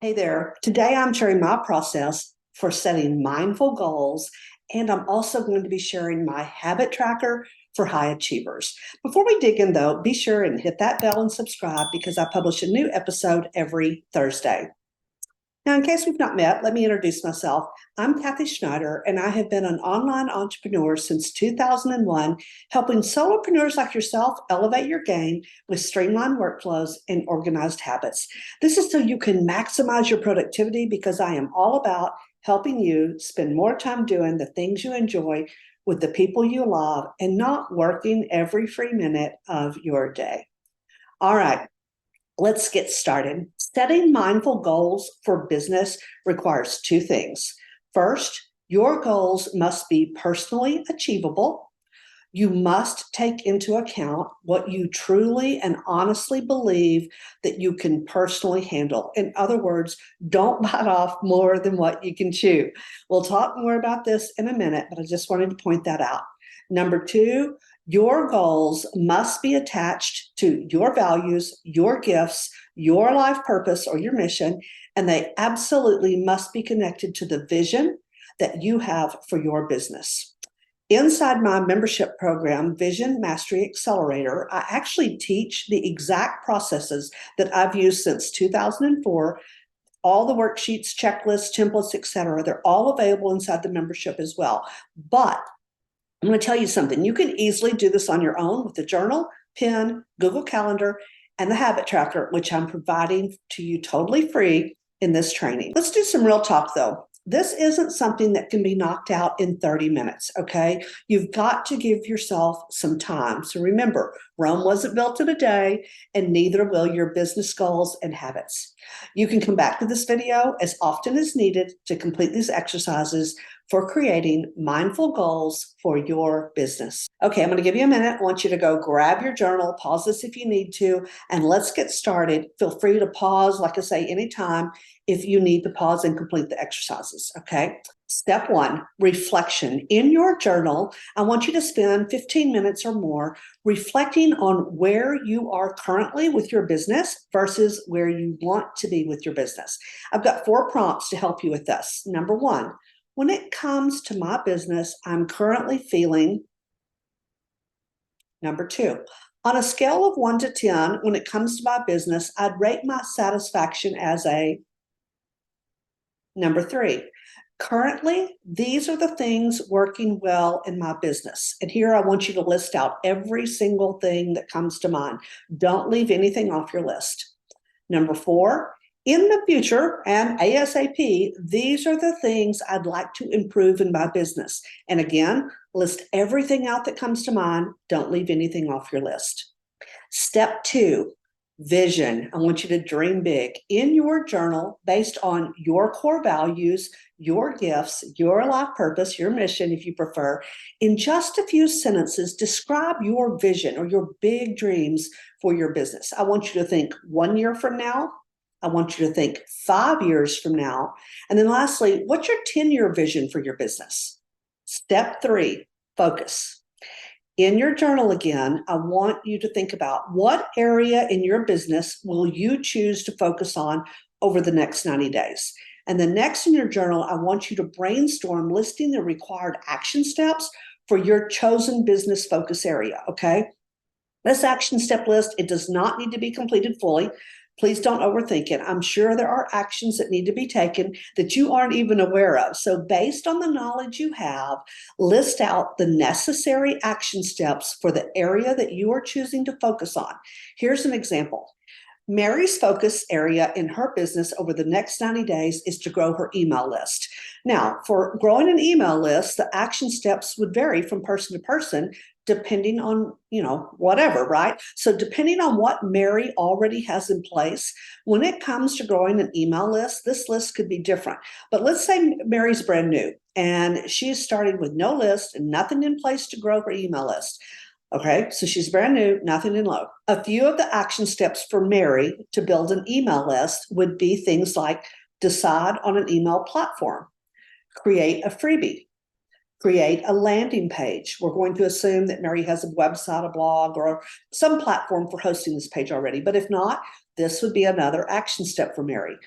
Hey there. Today I'm sharing my process for setting mindful goals, and I'm also going to be sharing my habit tracker for high achievers. Before we dig in, though, be sure and hit that bell and subscribe because I publish a new episode every Thursday. Now, in case we've not met, let me introduce myself. I'm Kathy Schneider, and I have been an online entrepreneur since 2001, helping solopreneurs like yourself elevate your game with streamlined workflows and organized habits. This is so you can maximize your productivity because I am all about helping you spend more time doing the things you enjoy with the people you love and not working every free minute of your day. All right. Let's get started. Setting mindful goals for business requires two things. First, your goals must be personally achievable. You must take into account what you truly and honestly believe that you can personally handle. In other words, don't bite off more than what you can chew. We'll talk more about this in a minute, but I just wanted to point that out. Number two, your goals must be attached to your values, your gifts, your life purpose, or your mission, and they absolutely must be connected to the vision that you have for your business. Inside my membership program, Vision Mastery Accelerator, I actually teach the exact processes that I've used since 2004. All the worksheets, checklists, templates, etc. They're all available inside the membership as well. But I'm going to tell you something. You can easily do this on your own with the journal, pen, Google Calendar, and the habit tracker, which I'm providing to you totally free in this training. Let's do some real talk, though. This isn't something that can be knocked out in 30 minutes, okay? You've got to give yourself some time. So remember, Rome wasn't built in a day, and neither will your business goals and habits. You can come back to this video as often as needed to complete these exercises for creating mindful goals for your business. Okay, I'm going to give you a minute. I want you to go grab your journal, pause this if you need to, and let's get started. Feel free to pause, like I say, anytime if you need to pause and complete the exercises, okay? Step one, reflection. In your journal, I want you to spend 15 minutes or more reflecting on where you are currently with your business versus where you want to be with your business. I've got 4 prompts to help you with this. Number one, when it comes to my business, I'm currently feeling. Number two, on a scale of 1 to 10, when it comes to my business, I'd rate my satisfaction as a. Number three, currently, these are the things working well in my business. And here I want you to list out every single thing that comes to mind. Don't leave anything off your list. Number four, in the future and ASAP, these are the things I'd like to improve in my business. And again, list everything out that comes to mind. Don't leave anything off your list. Step two, vision. I want you to dream big in your journal based on your core values, your gifts, your life purpose, your mission, if you prefer. In just a few sentences, describe your vision or your big dreams for your business. I want you to think 1 year from now. I want you to think 5 years from now. And then lastly, what's your 10-year vision for your business? Step three, focus. In your journal again, I want you to think about what area in your business will you choose to focus on over the next 90 days. And then next in your journal, I want you to brainstorm listing the required action steps for your chosen business focus area, okay? This action step list, it does not need to be completed fully. Please don't overthink it. I'm sure there are actions that need to be taken that you aren't even aware of. So based on the knowledge you have, list out the necessary action steps for the area that you are choosing to focus on. Here's an example. Mary's focus area in her business over the next 90 days is to grow her email list. Now, for growing an email list, the action steps would vary from person to person, depending on, whatever, right? So depending on what Mary already has in place, when it comes to growing an email list, this list could be different. But let's say Mary's brand new and she's starting with no list and nothing in place to grow her email list. Okay, so she's brand new, nothing in low. A few of the action steps for Mary to build an email list would be things like decide on an email platform, create a freebie, create a landing page. We're going to assume that Mary has a website, a blog, or some platform for hosting this page already. But if not, this would be another action step for Mary.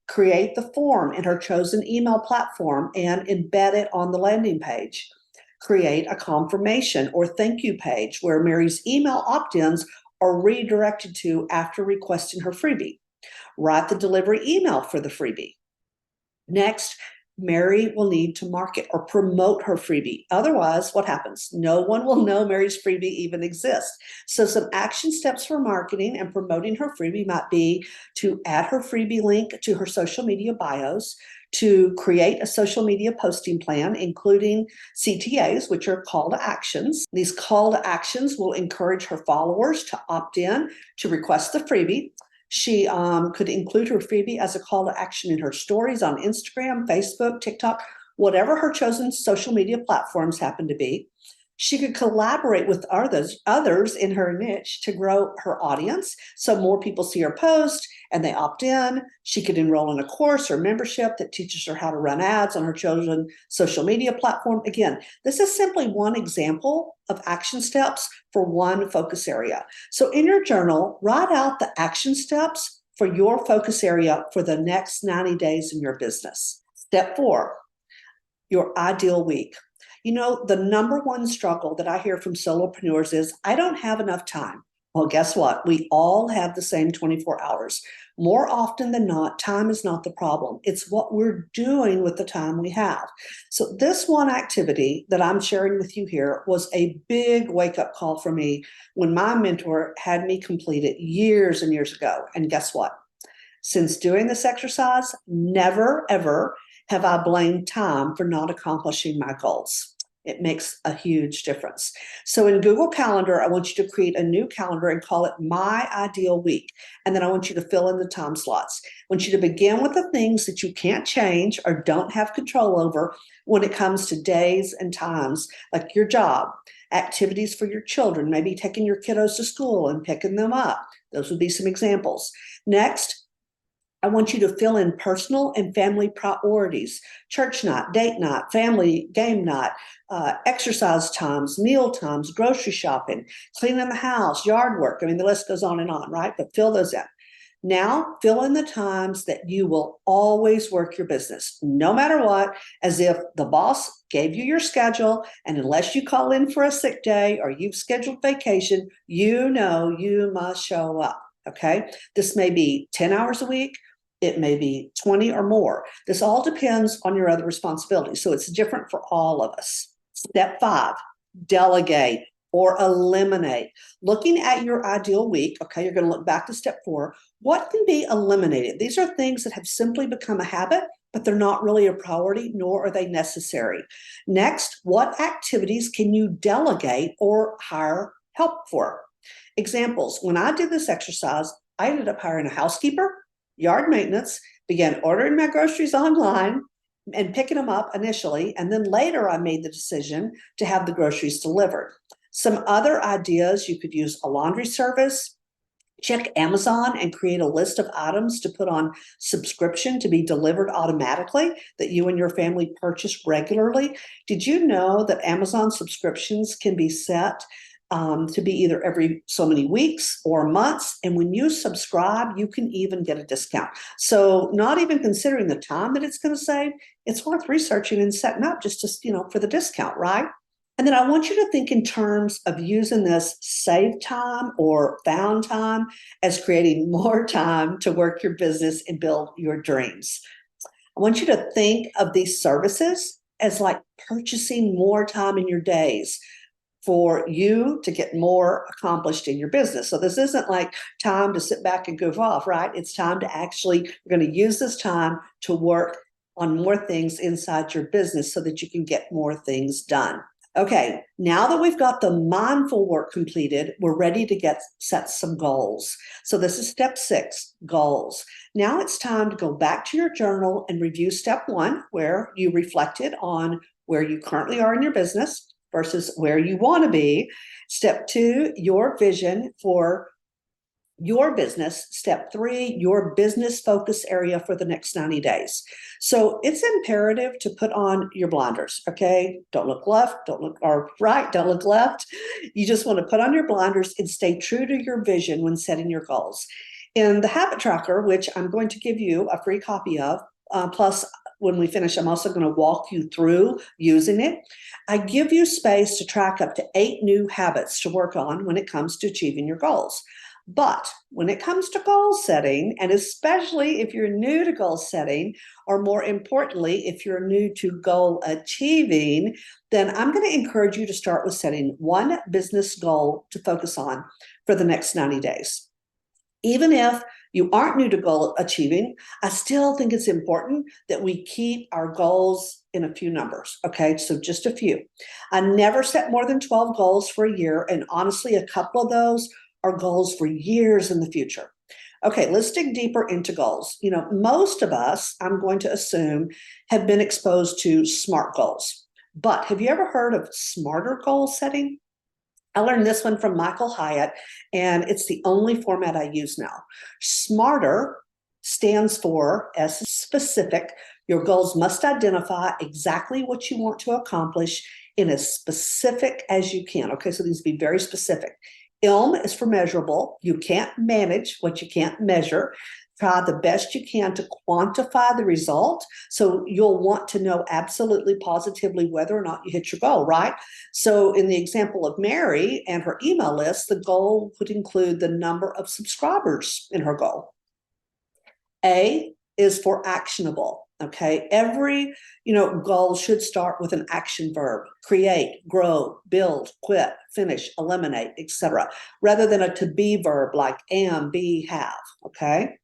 Create the form in her chosen email platform and embed it on the landing page. Create a confirmation or thank you page where Mary's email opt-ins are redirected to after requesting her freebie. Write the delivery email for the freebie. Next, Mary will need to market or promote her freebie. Otherwise, what happens? No one will know Mary's freebie even exists. So some action steps for marketing and promoting her freebie might be to add her freebie link to her social media bios, to create a social media posting plan, including CTAs, which are call to actions. These call to actions will encourage her followers to opt in to request the freebie. She could include her freebie as a call to action in her stories on Instagram, Facebook, TikTok, whatever her chosen social media platforms happen to be. She could collaborate with others in her niche to grow her audience so more people see her post and they opt in. She could enroll in a course or membership that teaches her how to run ads on her chosen social media platform. Again, this is simply one example of action steps for one focus area. So in your journal, write out the action steps for your focus area for the next 90 days in your business. Step 4, your ideal week. You know, the number one struggle that I hear from solopreneurs is, I don't have enough time. Well, guess what? We all have the same 24 hours. More often than not, time is not the problem. It's what we're doing with the time we have. So this one activity that I'm sharing with you here was a big wake-up call for me when my mentor had me complete it years and years ago. And guess what? Since doing this exercise, never, ever have I blamed time for not accomplishing my goals. It makes a huge difference. So in Google Calendar, I want you to create a new calendar and call it My Ideal Week. And then I want you to fill in the time slots. I want you to begin with the things that you can't change or don't have control over when it comes to days and times, like your job, activities for your children, maybe taking your kiddos to school and picking them up. Those would be some examples. Next, I want you to fill in personal and family priorities, church night, date night, family game night, exercise times, meal times, grocery shopping, cleaning the house, yard work. I mean, the list goes on and on, right? But fill those in. Now, fill in the times that you will always work your business, no matter what, as if the boss gave you your schedule, and unless you call in for a sick day or you've scheduled vacation, you know you must show up, okay? This may be 10 hours a week. It may be 20 or more. This all depends on your other responsibilities. So it's different for all of us. Step 5, delegate or eliminate. Looking at your ideal week, okay, you're going to look back to step 4. What can be eliminated? These are things that have simply become a habit, but they're not really a priority, nor are they necessary. Next, what activities can you delegate or hire help for? Examples, when I did this exercise, I ended up hiring a housekeeper, yard maintenance, began ordering my groceries online and picking them up initially. And then later I made the decision to have the groceries delivered. Some other ideas, you could use a laundry service, check Amazon and create a list of items to put on subscription to be delivered automatically that you and your family purchase regularly. Did you know that Amazon subscriptions can be set to be either every so many weeks or months? And when you subscribe, you can even get a discount. So not even considering the time that it's going to save, it's worth researching and setting up just to, for the discount, right? And then I want you to think in terms of using this save time or found time as creating more time to work your business and build your dreams. I want you to think of these services as like purchasing more time in your days for you to get more accomplished in your business. So this isn't like time to sit back and goof off, right? It's time to actually, you're going to use this time to work on more things inside your business so that you can get more things done. Okay, now that we've got the mindful work completed, we're ready to set some goals. So this is step 6, goals. Now it's time to go back to your journal and review step 1, where you reflected on where you currently are in your business versus where you want to be. Step 2, your vision for your business. Step 3, your business focus area for the next 90 days. So it's imperative to put on your blinders, okay? Don't look left, don't look right, don't look left. You just want to put on your blinders and stay true to your vision when setting your goals. In the habit tracker, which I'm going to give you a free copy of, plus when we finish, I'm also going to walk you through using it. I give you space to track up to 8 new habits to work on when it comes to achieving your goals. But when it comes to goal setting, and especially if you're new to goal setting, or more importantly, if you're new to goal achieving, then I'm going to encourage you to start with setting one business goal to focus on for the next 90 days. Even if you aren't new to goal achieving, I still think it's important that we keep our goals in a few numbers. Okay, so just a few. I never set more than 12 goals for a year, and honestly, a couple of those are goals for years in the future. Okay, let's dig deeper into goals. Most of us, I'm going to assume, have been exposed to SMART goals. But have you ever heard of smarter goal setting? I learned this one from Michael Hyatt, and it's the only format I use now. SMARTER stands for S, specific. Your goals must identify exactly what you want to accomplish in as specific as you can. Okay, so these be very specific. M is for measurable. You can't manage what you can't measure. Try the best you can to quantify the result. So you'll want to know absolutely positively whether or not you hit your goal, right? So in the example of Mary and her email list, the goal would include the number of subscribers in her goal. A is for actionable. Okay, every goal should start with an action verb: create, grow, build, quit, finish, eliminate, etc., rather than a to be verb like am, be, have. Okay.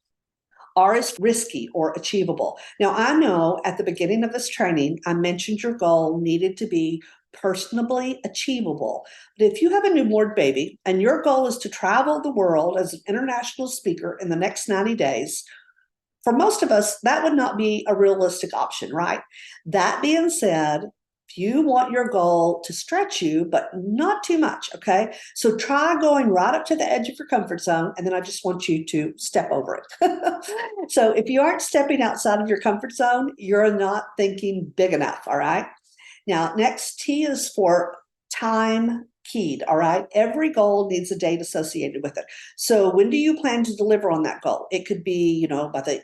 R is risky or achievable. Now, I know at the beginning of this training, I mentioned your goal needed to be personally achievable. But if you have a newborn baby and your goal is to travel the world as an international speaker in the next 90 days, for most of us, that would not be a realistic option, right? That being said, if you want your goal to stretch you, but not too much, okay? So try going right up to the edge of your comfort zone, and then I just want you to step over it. So if you aren't stepping outside of your comfort zone, you're not thinking big enough, all right? Now, next, T is for time keyed, all right? Every goal needs a date associated with it. So when do you plan to deliver on that goal? It could be, by the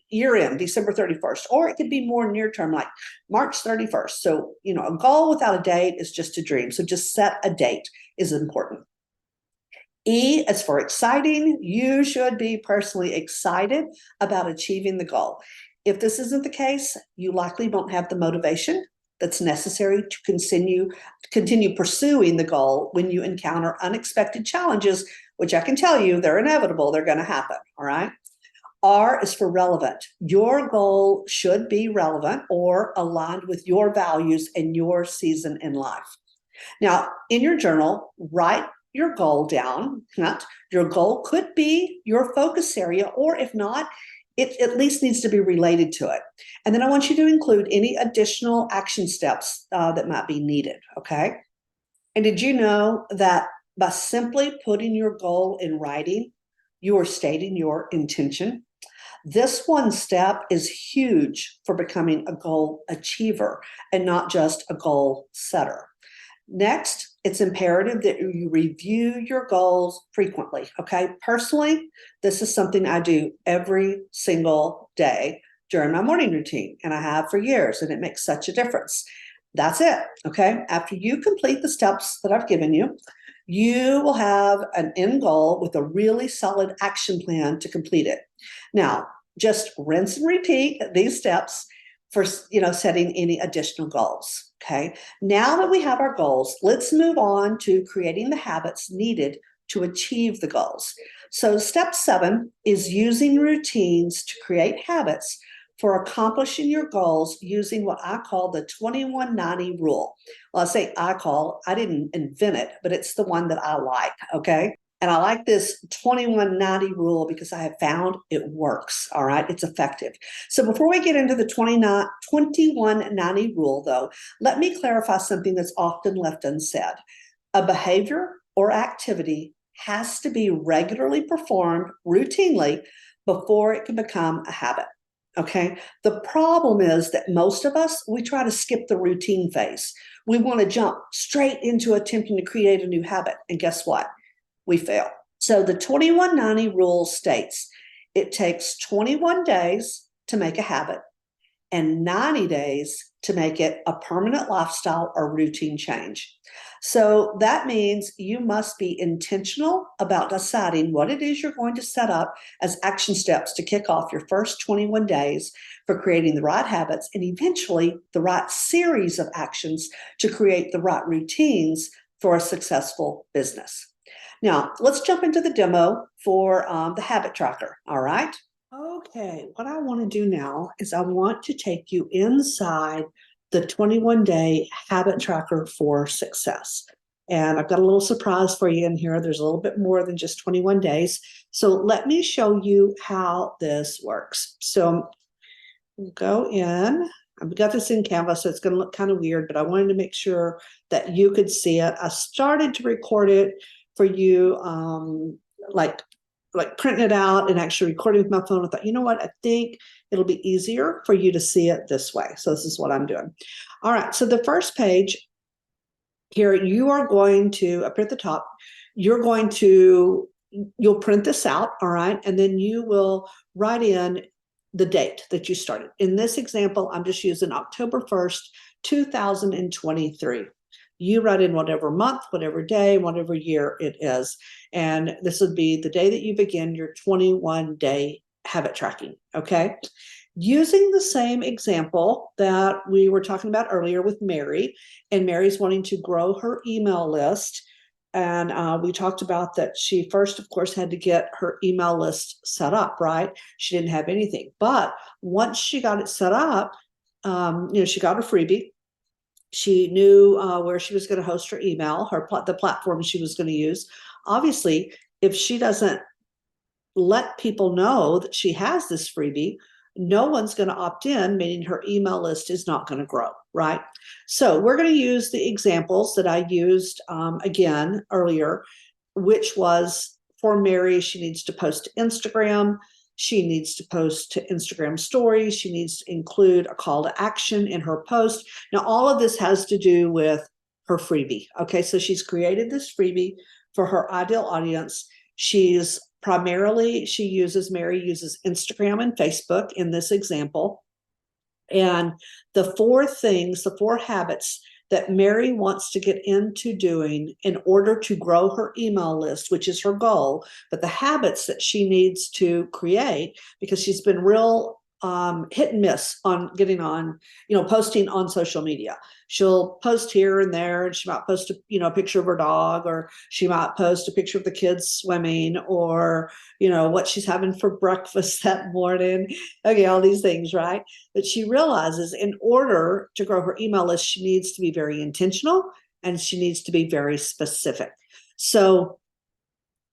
year end, December 31st, or it could be more near term, like March 31st. So, a goal without a date is just a dream. So just set a date is important. E is for exciting. You should be personally excited about achieving the goal. If this isn't the case, you likely won't have the motivation that's necessary to continue pursuing the goal when you encounter unexpected challenges, which I can tell you they're inevitable. They're going to happen. All right. R is for relevant. Your goal should be relevant or aligned with your values and your season in life. Now, in your journal, write your goal down. Your goal could be your focus area, or if not, it at least needs to be related to it. And then I want you to include any additional action steps that might be needed, okay? And did you know that by simply putting your goal in writing, you are stating your intention? This one step is huge for becoming a goal achiever and not just a goal setter. Next, it's imperative that you review your goals frequently, okay? Personally, this is something I do every single day during my morning routine, and I have for years, and it makes such a difference. That's it, okay? After you complete the steps that I've given you, you will have an end goal with a really solid action plan to complete it. Now, just rinse and repeat these steps for setting any additional goals. Okay. Now that we have our goals, let's move on to creating the habits needed to achieve the goals. So step 7 is using routines to create habits for accomplishing your goals using what I call the 21-90 rule. Well, I didn't invent it, but it's the one that I like. Okay. And I like this 21-90 rule because I have found it works. All right. It's effective. So before we get into the 21-90 rule, though, let me clarify something that's often left unsaid. A behavior or activity has to be regularly performed routinely before it can become a habit. Okay. The problem is that most of us, we try to skip the routine phase. We want to jump straight into attempting to create a new habit. And guess what? We fail. So the 21-90 rule states It takes 21 days to make a habit and 90 days to make it a permanent lifestyle or routine change. So that means you must be intentional about deciding what it is you're going to set up as action steps to kick off your first 21 days for creating the right habits and eventually the right series of actions to create the right routines for a successful business. Now, let's jump into the demo for the habit tracker. All right. Okay, what I want to do now is I want to take you inside the 21-day habit tracker for success. And I've got a little surprise for you in here. There's a little bit more than just 21 days. So let me show you how this works. So go in. I've got this in Canva, so it's going to look kind of weird, but I wanted to make sure that you could see it. I started to record it for you, like printing it out and actually recording with my phone. I thought, you know what? I think it'll be easier for you to see it this way. So this is what I'm doing. All right. So the first page here, you are going to, up here at the top, you'll print this out. All right. And then you will write in the date that you started. In this example, I'm just using October 1st, 2023. You write in whatever month, whatever day, whatever year it is. And this would be the day that you begin your 21-day habit tracking, okay? Using the same example that we were talking about earlier with Mary, and Mary's wanting to grow her email list. And we talked about that she first, of course, had to get her email list set up, right? She didn't have anything. But once she got it set up, she got her freebie. She knew where she was going to host her email, the platform she was going to use. Obviously, if she doesn't let people know that she has this freebie, no one's going to opt in, meaning her email list is not going to grow, right? So we're going to use the examples that I used again earlier, which was for Mary, she needs to post to Instagram. She needs to post to Instagram stories. She needs to include a call to action in her post. Now, all of this has to do with her freebie. Okay, so she's created this freebie for her ideal audience. She uses Mary uses Instagram and Facebook in this example. And the four habits that Mary wants to get into doing in order to grow her email list, which is her goal, but the habits that she needs to create, because she's been real hit and miss on getting on, posting on social media. She'll post here and there, and she might post a picture of her dog, or she might post a picture of the kids swimming, or what she's having for breakfast that morning. Okay, all these things, right? But she realizes in order to grow her email list, she needs to be very intentional and she needs to be very specific. So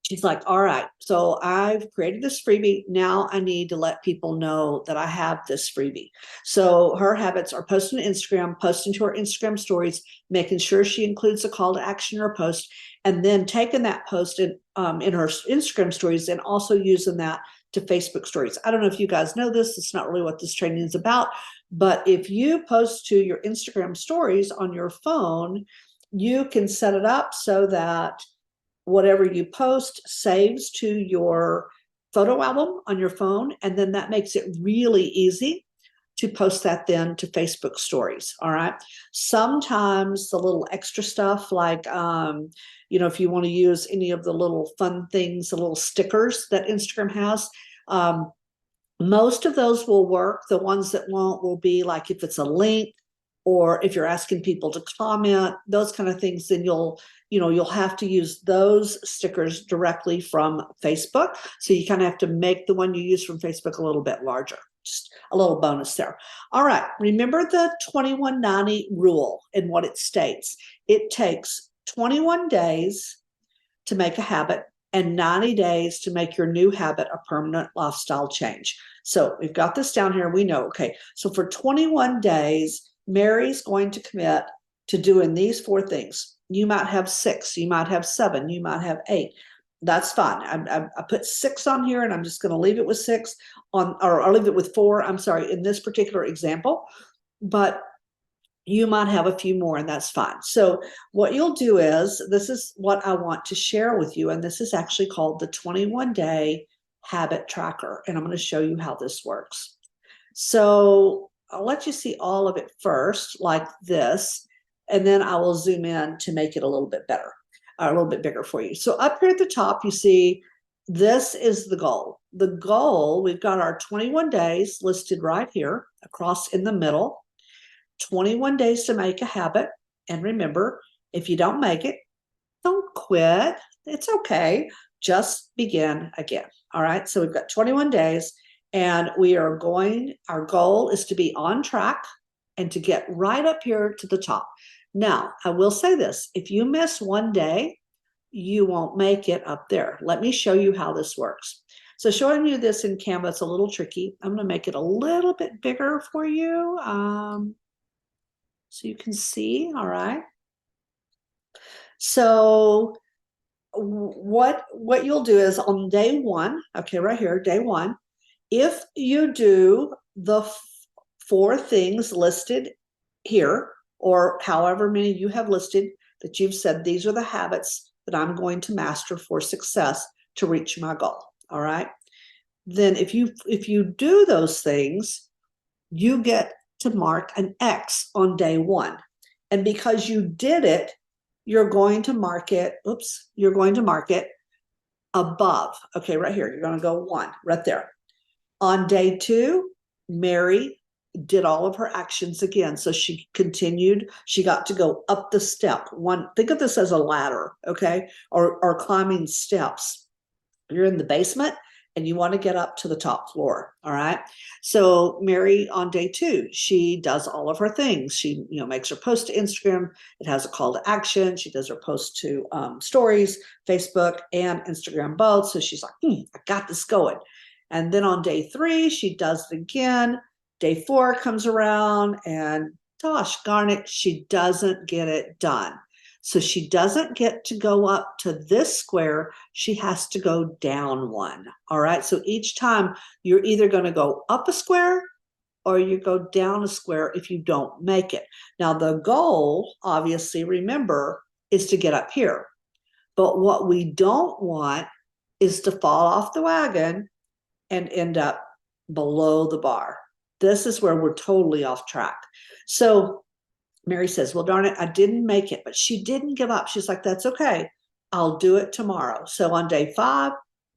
she's like, all right, so I've created this freebie. Now I need to let people know that I have this freebie. So her habits are posting to Instagram, posting to her Instagram stories, making sure she includes a call to action in her post, and then taking that post in her Instagram stories and also using that to Facebook stories. I don't know if you guys know this. It's not really what this training is about. But if you post to your Instagram stories on your phone, you can set it up so that whatever you post saves to your photo album on your phone. And then that makes it really easy to post that then to Facebook stories. All right. Sometimes the little extra stuff, like, if you want to use any of the little fun things, the little stickers that Instagram has, most of those will work. The ones that won't will be like if it's a link, or if you're asking people to comment, those kind of things, then you'll have to use those stickers directly from Facebook. So you kind of have to make the one you use from Facebook a little bit larger. Just a little bonus there. All right. Remember the 2190 rule and what it states. It takes 21 days to make a habit and 90 days to make your new habit a permanent lifestyle change. So we've got this down here. We know, okay, so for 21 days, Mary's going to commit to doing these four things. You might have 6, you might have 7, you might have 8. That's fine. I put 6 on here, and I'm just going to leave it with 6 or I'll leave it with 4. I'm sorry, in this particular example, but you might have a few more, and that's fine. So what you'll do is, this is what I want to share with you, and this is actually called the 21-day habit tracker. And I'm going to show you how this works. So I'll let you see all of it first, like this, and then I will zoom in to make it a little bit better, a little bit bigger for you. So up here at the top, you see this is the goal. The goal, we've got our 21 days listed right here across in the middle. 21 days to make a habit. And remember, if you don't make it, don't quit. It's okay. Just begin again. All right. So we've got 21 days and we are going, our goal is to be on track and to get right up here to the top. Now, I will say this, if you miss one day, you won't make it up there. Let me show you how this works. So showing you this in Canva, it's a little tricky. I'm going to make it a little bit bigger for you so you can see. All right. So what you'll do is on day one, okay, right here, day one, if you do the 4 things listed here, or however many you have listed that you've said, these are the habits that I'm going to master for success to reach my goal. All right. Then if you do those things, you get to mark an X on day one. And because you did it, you're going to mark it, you're going to mark it above. Okay, right here, you're going to go 1, right there. On day 2, Mary did all of her actions again. So she continued, she got to go up the step. One, think of this as a ladder, okay, or climbing steps. You're in the basement and you want to get up to the top floor. All right. So Mary on day 2, she does all of her things. She, makes her post to Instagram. It has a call to action. She does her post to stories, Facebook and Instagram both. So she's like, I got this going. And then on day 3, she does it again. Day 4 comes around and gosh darn it, she doesn't get it done. So she doesn't get to go up to this square. She has to go down 1. All right. So each time you're either going to go up a square or you go down a square if you don't make it. Now, the goal, obviously, remember, is to get up here. But what we don't want is to fall off the wagon and end up below the bar. This is where we're totally off track. So Mary says, well, darn it, I didn't make it, but she didn't give up. She's like, that's okay. I'll do it tomorrow. So on day 5,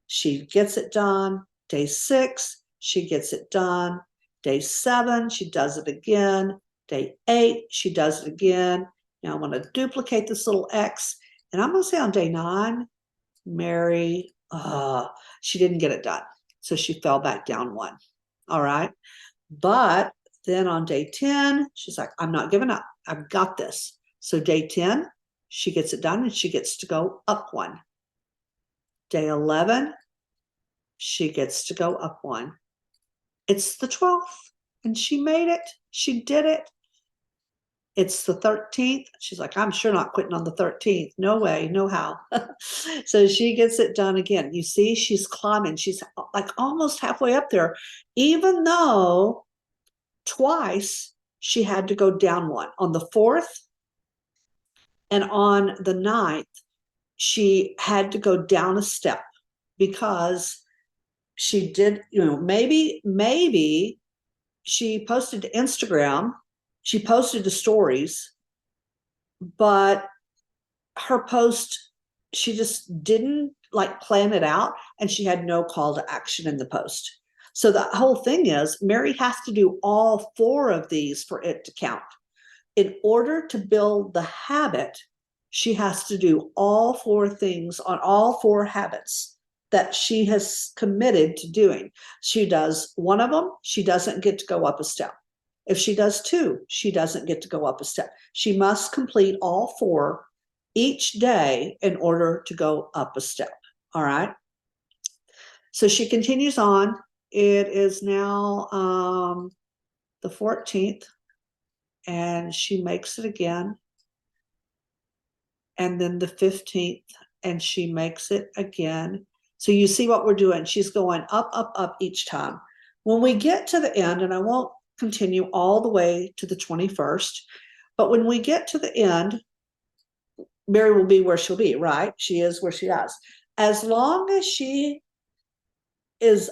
she gets it done. Day 6, she gets it done. Day 7, she does it again. Day 8, she does it again. Now I'm going to duplicate this little X. And I'm going to say on day 9, Mary, she didn't get it done. So she fell back down 1. All right. But then on day 10, she's like, I'm not giving up. I've got this. So day 10, she gets it done and she gets to go up 1. Day 11, she gets to go up 1. It's the 12th and she made it. She did it. It's the 13th. She's like, I'm sure not quitting on the 13th. No way, no how. So she gets it done again. You see, she's climbing. She's like almost halfway up there, even though twice she had to go down 1. On the 4th and on the 9th, she had to go down a step because she did, maybe she posted to Instagram, she posted to stories, but her post, she just didn't plan it out and she had no call to action in the post. So the whole thing is Mary has to do all 4 of these for it to count. In order to build the habit, she has to do all 4 things on all 4 habits that she has committed to doing. She does 1 of them, she doesn't get to go up a step. If she does 2, she doesn't get to go up a step. She must complete all 4 each day in order to go up a step. All right. So she continues on. It is now the 14th, and she makes it again. And then the 15th, and she makes it again. So you see what we're doing. She's going up, up, up each time. When we get to the end, and I won't continue all the way to the 21st, but when we get to the end, Mary will be where she'll be, right? She is where she is. As long as she is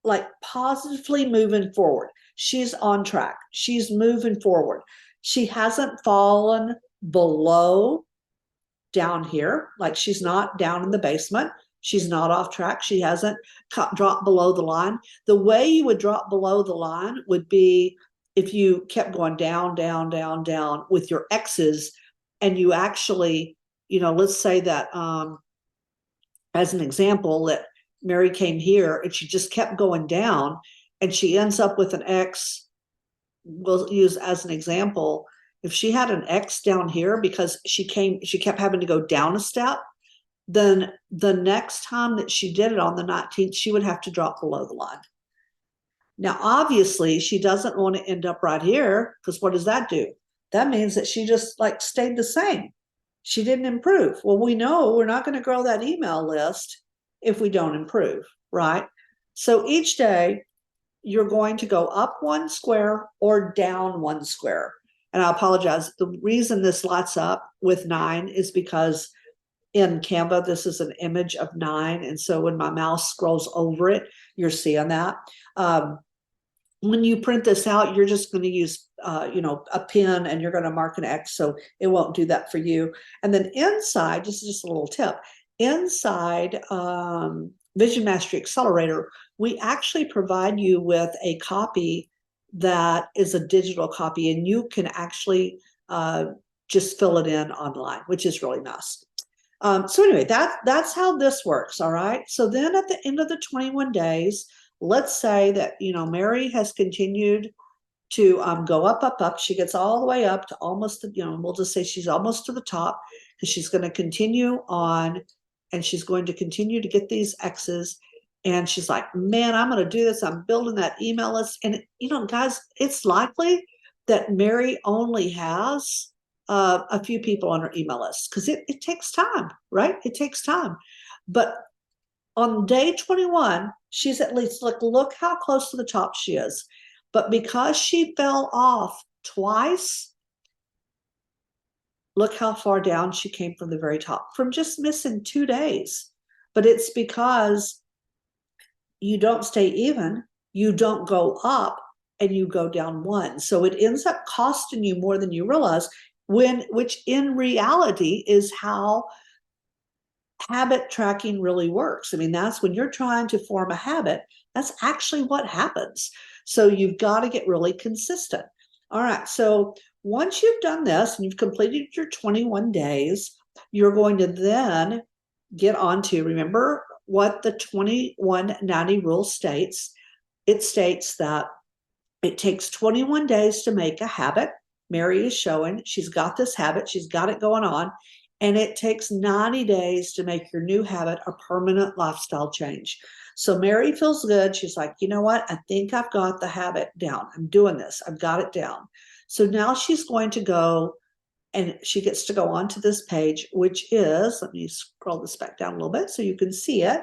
like positively moving forward. She's on track. She's moving forward. She hasn't fallen below down here. Like she's not down in the basement. She's not off track. She hasn't dropped below the line. The way you would drop below the line would be if you kept going down, down, down, down with your X's, and you actually, let's say that as an example, that Mary came here and she just kept going down and she ends up with an X. We'll use as an example, if she had an X down here because she kept having to go down a step, then the next time that she did it on the 19th, she would have to drop below the line. Now, obviously, she doesn't want to end up right here because what does that do? That means that she just like stayed the same. She didn't improve. Well, we know we're not going to grow that email list if we don't improve, right? So each day you're going to go up one square or down one square. And I apologize. The reason this lights up with 9 is because in Canva, this is an image of 9. And so when my mouse scrolls over it, you're seeing that. When you print this out, you're just going to use, a pen and you're going to mark an X. So it won't do that for you. And then inside, this is just a little tip, inside Vision Mastery Accelerator, we actually provide you with a copy that is a digital copy, and you can actually just fill it in online, which is really nice. So anyway, that's how this works. All right. So then at the end of the 21 days, let's say that, Mary has continued to go up, up, up. She gets all the way up to almost, we'll just say she's almost to the top because she's going to continue on and she's going to continue to get these X's. And she's like, man, I'm going to do this. I'm building that email list. And, guys, it's likely that Mary only has a few people on her email list because it takes time, right? It takes time. But on day 21, she's at least, look how close to the top she is. But because she fell off twice, look how far down she came from the very top, from just missing 2 days. But it's because you don't stay even, you don't go up, and you go down 1. So it ends up costing you more than you realize, which in reality is how habit tracking really works. I mean, that's when you're trying to form a habit, that's actually what happens. So you've got to get really consistent. All right. So once you've done this and you've completed your 21 days, you're going to then get on to, remember what the 2190 rule states. It states that it takes 21 days to make a habit. Mary is showing she's got this habit, she's got it going on, and it takes 90 days to make your new habit a permanent lifestyle change. So Mary feels good. She's like, you know what? I think I've got the habit down. I'm doing this. I've got it down. So now she's going to go and she gets to go onto this page, which is, let me scroll this back down a little bit so you can see it.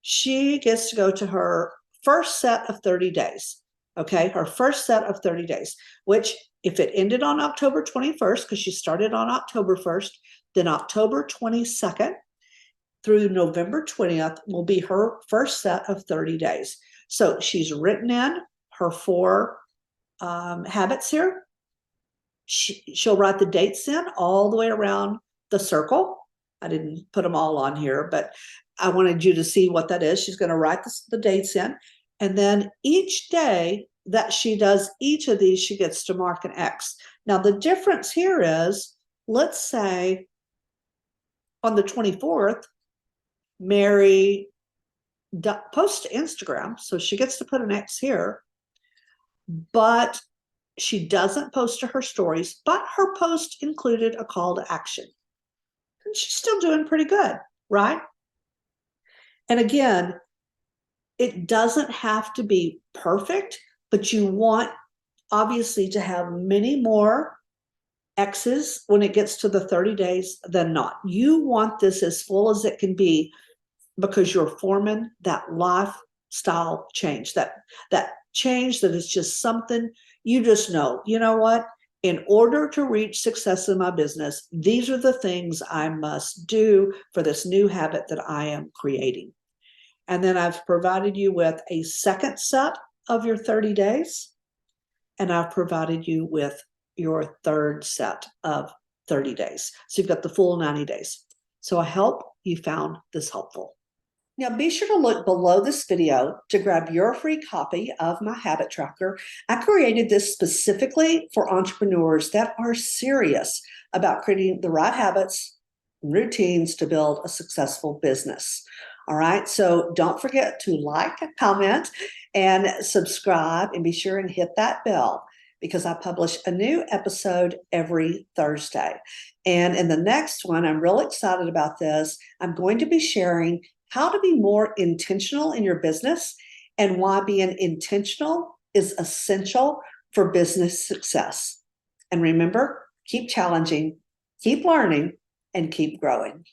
She gets to go to her first set of 30 days. Okay, her first set of 30 days, which if it ended on October 21st, because she started on October 1st, then October 22nd through November 20th will be her first set of 30 days. So she's written in her 4 habits here. She'll write the dates in all the way around the circle. I didn't put them all on here, but I wanted you to see what that is. She's going to write the dates in. And then each day that she does each of these, she gets to mark an X. Now, the difference here is, let's say on the 24th, Mary posts to Instagram, so she gets to put an X here, but she doesn't post to her stories, but her post included a call to action. And she's still doing pretty good, right? And again, it doesn't have to be perfect, but you want obviously to have many more X's when it gets to the 30 days than not. You want this as full as it can be because you're forming that lifestyle change, that change that is just something you just know, you know what? In order to reach success in my business, these are the things I must do for this new habit that I am creating. And then I've provided you with a second set of your 30 days. And I've provided you with your third set of 30 days. So you've got the full 90 days. So I hope you found this helpful. Now be sure to look below this video to grab your free copy of my habit tracker. I created this specifically for entrepreneurs that are serious about creating the right habits, routines to build a successful business. All right, so don't forget to like, comment, and subscribe, and be sure and hit that bell because I publish a new episode every Thursday. And in the next one, I'm real excited about this. I'm going to be sharing how to be more intentional in your business and why being intentional is essential for business success. And remember, keep challenging, keep learning, and keep growing.